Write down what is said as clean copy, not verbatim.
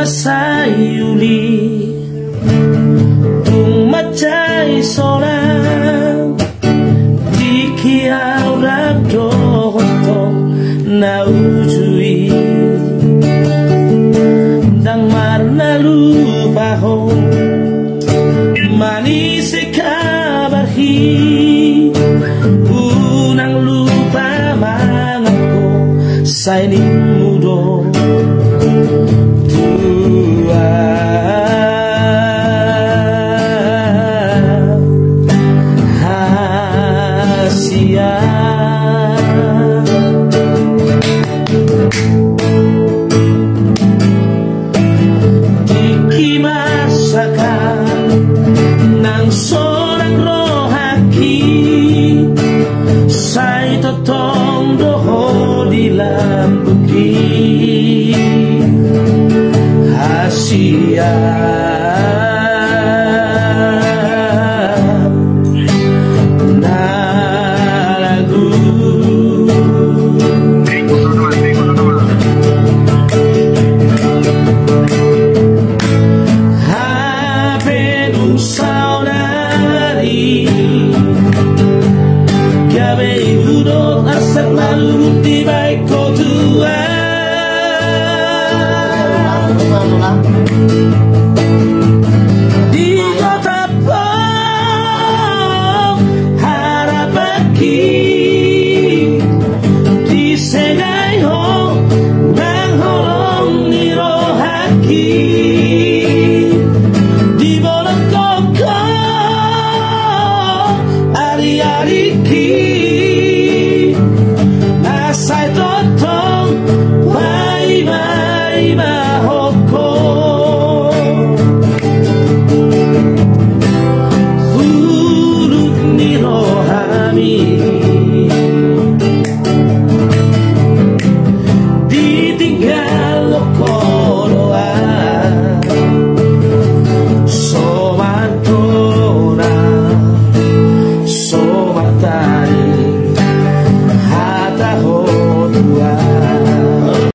sayuli tung macai solang di kiau rabdo na ujui dang marna lupa ho manis kabarhi unang lupa mangako saini mudo tua hasia ng seorang rohaki say totong doho di lambuki hasia na lagu asal lalu di baik kau tua di kota pong harapaki di sengai ho mengholong ni rohaki di bolong koko ari-ariki sai totong mai mai mahoko huruf ni rohami ditinggal